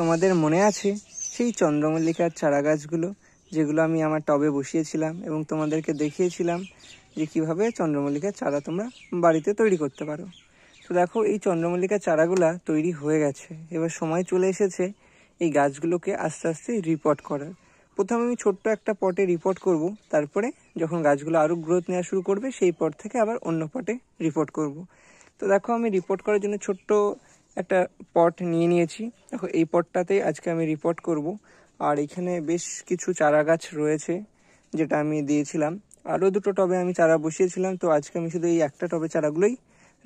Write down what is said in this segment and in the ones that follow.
তোমাদের মনে আছে সেই চন্দ্রমল্লিকার চারা গাছগুলো যেগুলো আমি আমার টবে বসিয়েছিলাম এবং তোমাদেরকে দেখিয়েছিলাম যে কীভাবে চন্দ্রমল্লিকার চারা তোমরা বাড়িতে তৈরি করতে পারো। তো দেখো, এই চন্দ্রমল্লিকার চারাগুলো তৈরি হয়ে গেছে। এবার সময় চলে এসেছে এই গাছগুলোকে আস্তে আস্তে রিপোর্ট করার। প্রথমে আমি ছোট্ট একটা পটে রিপোর্ট করব, তারপরে যখন গাছগুলো আরও গ্রোথ নেওয়া শুরু করবে সেই পট থেকে আবার অন্য পটে রিপোর্ট করব। তো দেখো, আমি রিপোর্ট করার জন্য ছোট্ট একটা পট নিয়ে নিয়েছি। দেখো, এই পটটাতেই আজকে আমি রিপোর্ট করব। আর এখানে বেশ কিছু চারা গাছ রয়েছে যেটা আমি দিয়েছিলাম। আরও দুটো টবে আমি চারা বসিয়েছিলাম, তো আজকে আমি শুধু এই একটা টবে চারাগুলোই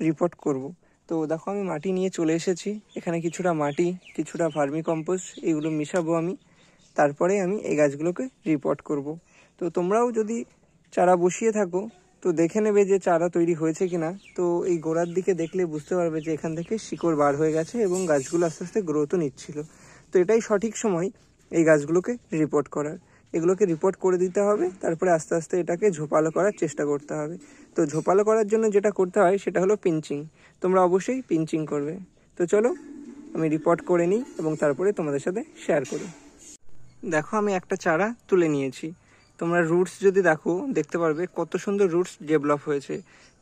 রিপোর্ট করব। তো দেখো, আমি মাটি নিয়ে চলে এসেছি। এখানে কিছুটা মাটি, কিছুটা ভার্মি কম্পোস্ট এগুলো মিশাবো আমি, তারপরে আমি এই গাছগুলোকে রিপোর্ট করব। তো তোমরাও যদি চারা বসিয়ে থাকো তো দেখে নেবে যে চারা তৈরি হয়েছে কিনা। তো এই গোড়ার দিকে দেখলে বুঝতে পারবে যে এখান থেকে শিকড় বার হয়ে গেছে এবং গাছগুলো আস্তে আস্তে গ্রোথও নিচ্ছিল। তো এটাই সঠিক সময় এই গাছগুলোকে রিপোর্ট করার। এগুলোকে রিপোর্ট করে দিতে হবে, তারপরে আস্তে আস্তে এটাকে ঝোপালো করার চেষ্টা করতে হবে। তো ঝোপালো করার জন্য যেটা করতে হয় সেটা হলো পিঞ্চিং। তোমরা অবশ্যই পিঞ্চিং করবে। তো চলো আমি রিপোর্ট করে নিই এবং তারপরে তোমাদের সাথে শেয়ার করি। দেখো, আমি একটা চারা তুলে নিয়েছি। তোমরা রুটস যদি দেখো দেখতে পারবে কত সুন্দর রুটস ডেভেলপ হয়েছে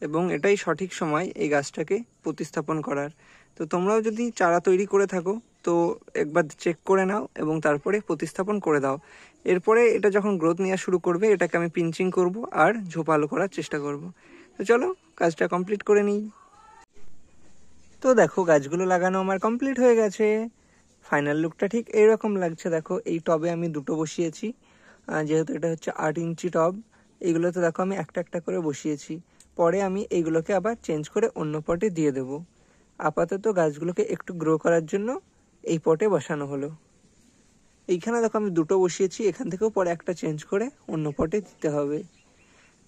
এবং এটাই সঠিক সময় এই গাছটাকে প্রতিস্থাপন করার। তো তোমরাও যদি চারা তৈরি করে থাকো তো একবার চেক করে নাও এবং তারপরে প্রতিস্থাপন করে দাও। এরপরে এটা যখন গ্রোথ নেওয়া শুরু করবে এটাকে আমি পিঞ্চিং করব আর ঝোপালো করার চেষ্টা করব। তো চলো কাজটা কমপ্লিট করে নিই। তো দেখো, গাছগুলো লাগানো আমার কমপ্লিট হয়ে গেছে। ফাইনাল লুকটা ঠিক এইরকম লাগছে। দেখো, এই টবে আমি দুটো বসিয়েছি, যেহেতু এটা হচ্ছে 8 ইঞ্চি টব। এইগুলোতে দেখো আমি একটা একটা করে বসিয়েছি। পরে আমি এইগুলোকে আবার চেঞ্জ করে অন্য পটে দিয়ে দেব। আপাতত গাছগুলোকে একটু গ্রো করার জন্য এই পটে বসানো হলো। এইখানে দেখো আমি দুটো বসিয়েছি, এখান থেকেও পরে একটা চেঞ্জ করে অন্য পটে দিতে হবে।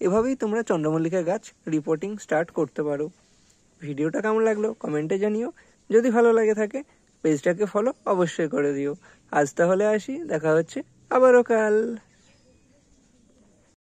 এভাবেই তোমরা চন্দ্রমল্লিকা গাছ রিপোর্টিং স্টার্ট করতে পারো। ভিডিওটা কেমন লাগলো কমেন্টে জানিও। যদি ভালো লাগে থাকে পেজটাকে ফলো অবশ্যই করে দিও। আজ তাহলে আসি, দেখা হচ্ছে আবারও কাল।